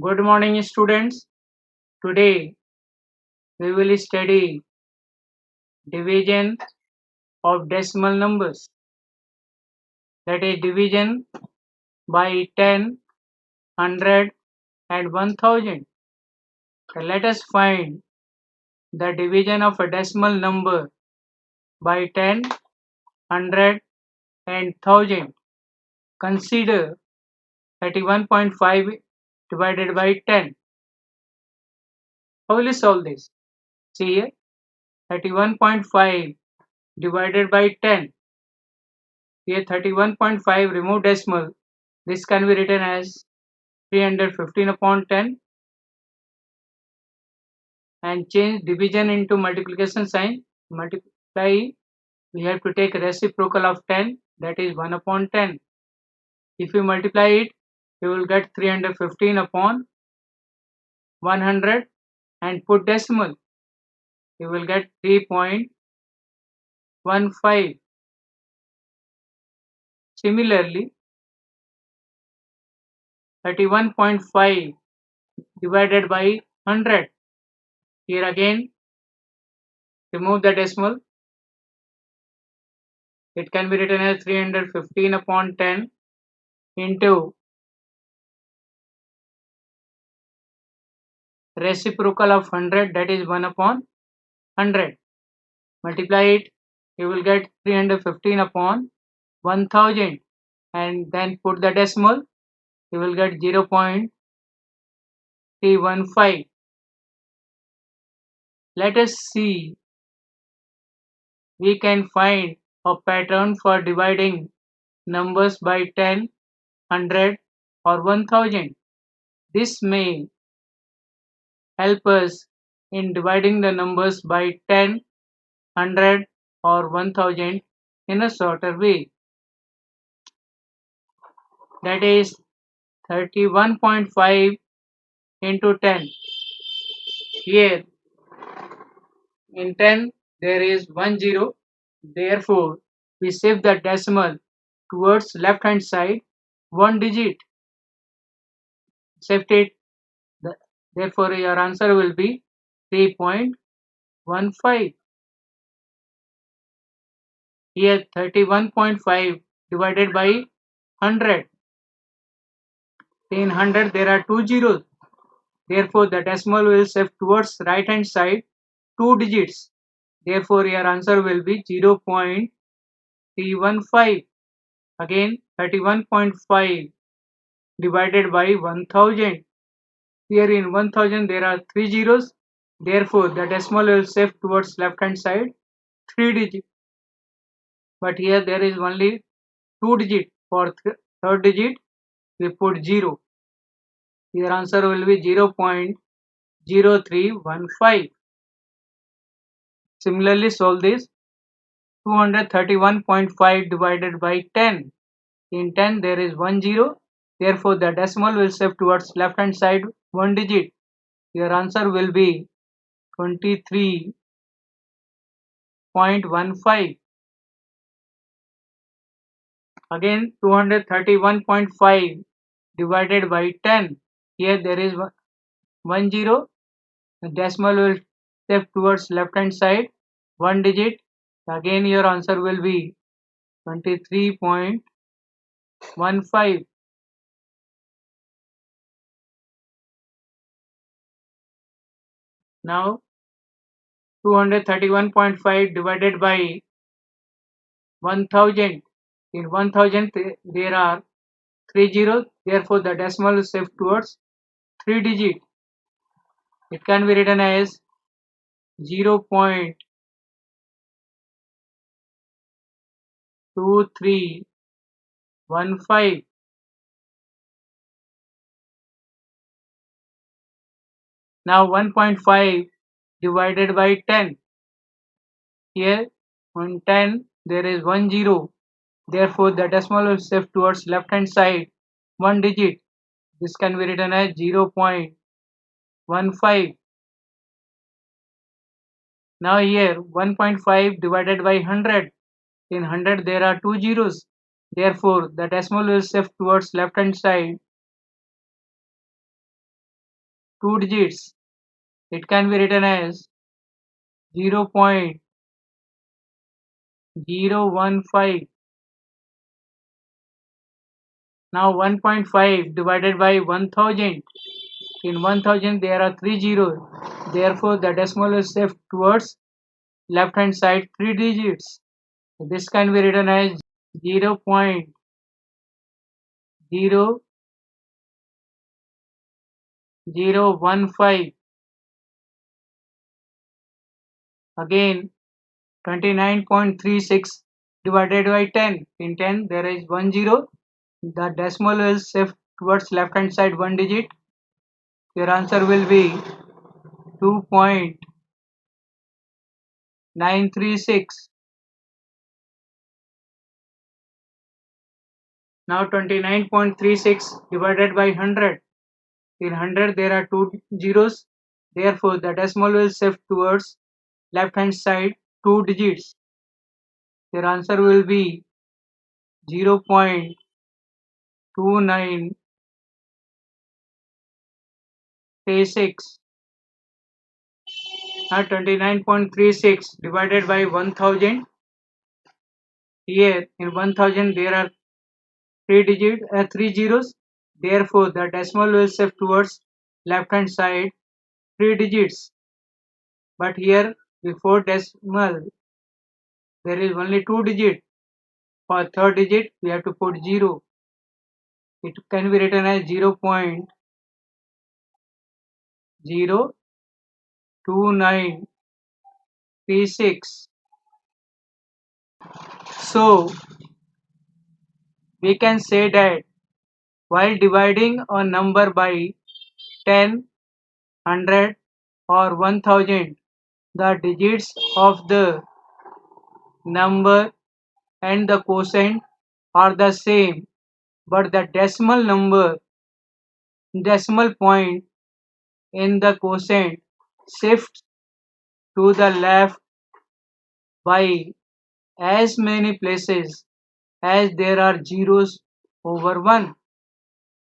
Good morning, students. Today we will study division of decimal numbers, that is division by 10, 100 and 1000. Let us find the division of a decimal number by 10, 100 and 1000. Consider 31.5 divided by 10. How will you solve this? See here, 31.5 divided by 10. Here 31.5 remove decimal. This can be written as 315 upon 10 and change division into multiplication sign. Multiply, we have to take reciprocal of 10, that is 1 upon 10. If you multiply it, you will get 315 upon 100 and put decimal. You will get 3.15. Similarly, 31.5 divided by 100. Here again, remove the decimal. It can be written as 315 upon 10 into reciprocal of 100, that is 1 upon 100. Multiply it, you will get 315 upon 1000 and then put the decimal, you will get 0.315. Let us see, we can find a pattern for dividing numbers by 10, 100 or 1000. This may help us in dividing the numbers by 10, 100 or 1000 in a shorter way. That is 31.5 into 10. Here in 10 there is 1 0. Therefore, we shift the decimal towards left hand side 1 digit. Shift it. Therefore, your answer will be 3.15. Here 31.5 divided by 100. In 100 there are 2 zeros. Therefore, the decimal will shift towards right hand side 2 digits. Therefore, your answer will be 0.315. Again, 31.5 divided by 1000. Here in 1000 there are 3 zeros. Therefore, the decimal will shift towards left hand side 3 digits. But here there is only 2 digits. For third digit, we put 0. Your answer will be 0.0315. Similarly, solve this. 231.5 divided by 10. In 10 there is 1 0. Therefore, the decimal will shift towards left hand side 1 digit. Your answer will be 23.15. Again, 231.5 divided by 10. Here there is 1 0. The decimal will shift towards left hand side 1 digit. Again, your answer will be 23.15. Now 231.5 divided by 1000. In 1000 there are 3 zeros. Therefore, the decimal is shift towards 3 digit. It can be written as 0.2315. Now 1.5 divided by 10. Here on 10 there is 1 0. Therefore, the decimal will shift towards left hand side 1 digit. This can be written as 0.15. Now here 1.5 divided by 100. In 100 there are 2 zeros. Therefore, the decimal will shift towards left hand side 2 digits. It can be written as 0.015. Now 1.5 divided by 1000. In 1000 there are 3 zeros. Therefore the decimal is shift towards left hand side 3 digits. This can be written as 0.0015. Again 29.36 divided by 10. In 10 there is 1 zero. The decimal will shift towards left hand side 1 digit. Your answer will be 2.936. Now 29.36 divided by 100. In 100 there are 2 zeros. Therefore the decimal will shift towards left hand side 2 digits. Your answer will be 0.2936. Now 29.36 divided by 1000. Here in 1000 there are 3 zeros. Therefore the decimal will shift towards left hand side 3 digits. But here before decimal there is only 2 digits. For third digit we have to put 0. It can be written as 0.02936. So we can say that while dividing a number by 10, 100 or 1000, the digits of the number and the quotient are the same, but the decimal point in the quotient shifts to the left by as many places as there are zeros over 1.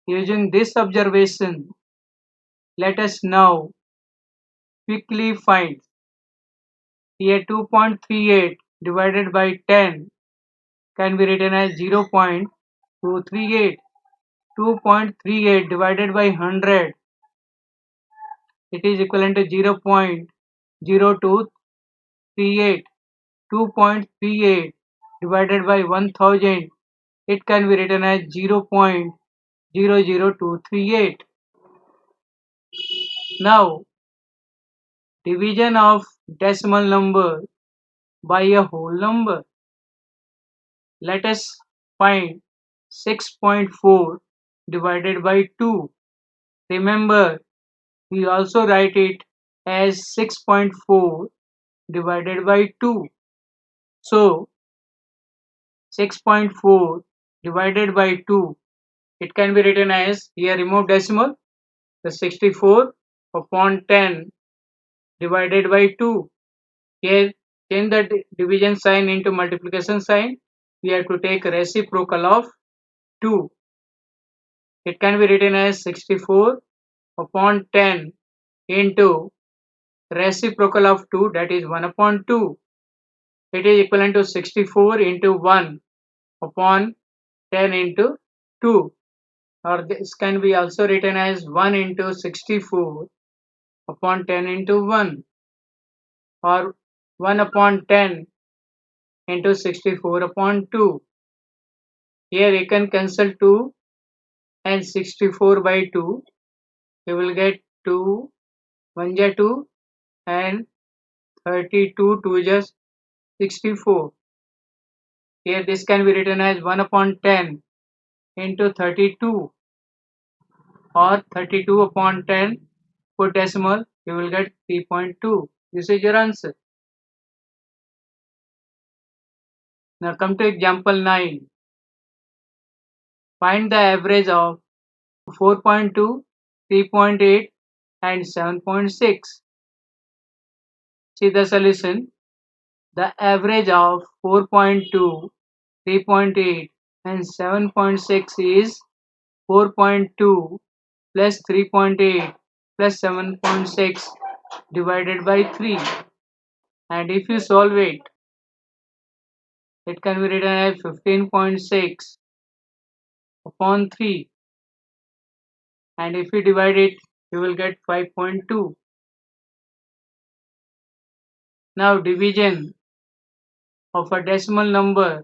Using this observation, let us now quickly find. Here 2.38 divided by 10 can be written as 0.238. 2.38 divided by 100, it is equivalent to 0.0238. 2.38 divided by 1000, it can be written as 0.00238. Now division of decimal number by a whole number. Let us find 6.4 divided by 2. Remember, we also write it as 6.4 divided by 2. So 6.4 divided by 2, it can be written as, here remove decimal, the 64 upon 10 divided by 2. Here change the division sign into multiplication sign. We have to take reciprocal of 2. It can be written as 64 upon 10 into reciprocal of 2, that is 1 upon 2. It is equivalent to 64 into 1 upon 10 into 2, or this can be also written as 1 into 64 upon 10 into 1, or 1 upon 10 into 64 upon 2. Here you can cancel 2 and 64 by 2. You will get 2, 1 ja 2 and 32, 2 just 64. Here this can be written as 1 upon 10 into 32, or 32 upon 10, put decimal, you will get 3.2. This is your answer. Now come to example 9. Find the average of 4.2, 3.8 and 7.6. See the solution. The average of 4.2, 3.8 and 7.6 is 4.2 plus 3.8 plus 7.6 divided by 3, and if you solve it, it can be written as 15.6 upon 3, and if you divide it, you will get 5.2. Now division of a decimal number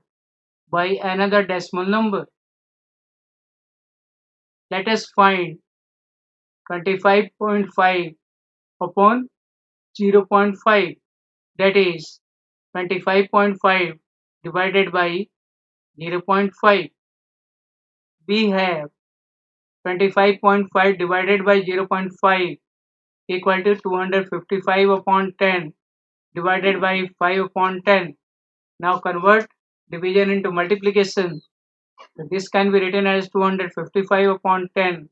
by another decimal number. Let us find 25.5 upon 0.5, that is 25.5 divided by 0.5. We have 25.5 divided by 0.5 equal to 255 upon 10 divided by 5 upon 10. Now convert division into multiplication. So this can be written as 255 upon 10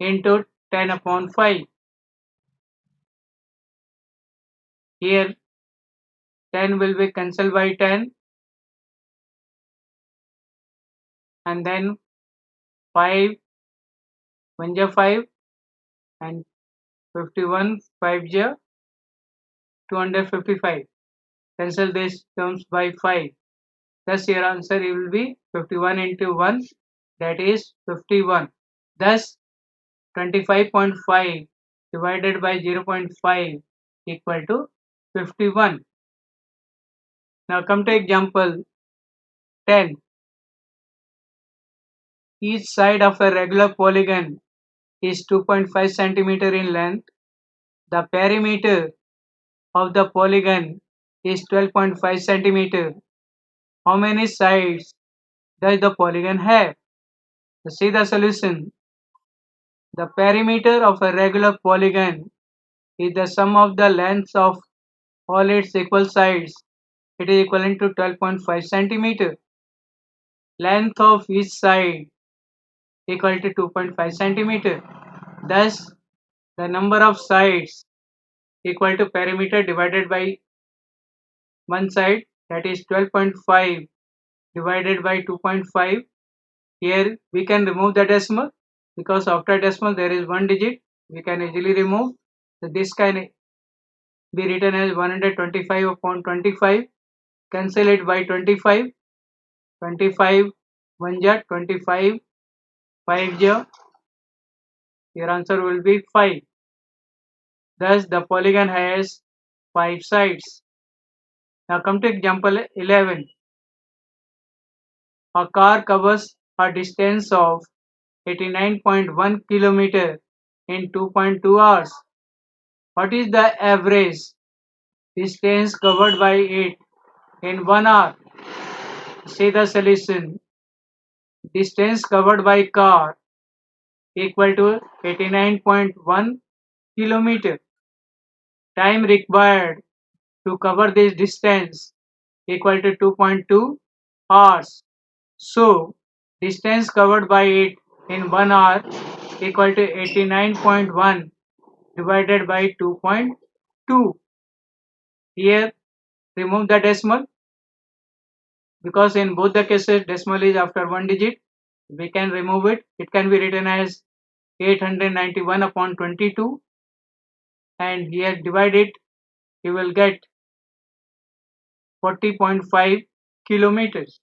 into 10 upon 5. Here 10 will be cancelled by 10, and then 5 1 ja 5 and 51 5 ja 255. Cancel these terms by 5. Thus your answer will be 51 into 1, that is 51. Thus 25.5 divided by 0.5 equal to 51. Now come to example 10. Each side of a regular polygon is 2.5 cm in length. The perimeter of the polygon is 12.5 cm. How many sides does the polygon have? So see the solution. The perimeter of a regular polygon is the sum of the lengths of all its equal sides. It is equivalent to 12.5 cm. Length of each side equal to 2.5 cm. Thus, the number of sides equal to perimeter divided by one side, that is 12.5 divided by 2.5. Here we can remove the decimal because after decimal there is one digit. We can easily remove. So this can be written as 125 upon 25. Cancel it by 25. 25 1 ja 25, 5 ja. Your answer will be 5. Thus the polygon has 5 sides. Now come to example 11. A car covers a distance of 89.1 km in 2.2 hours. What is the average distance covered by it in 1 hour? See the solution. Distance covered by car equal to 89.1 km. Time required to cover this distance equal to 2.2 hours. So, distance covered by it in 1 hour equal to 89.1 divided by 2.2. Here, remove the decimal because in both the cases decimal is after one digit. We can remove it. It can be written as 891 upon 22, and here divide it, you will get 40.5 kilometers.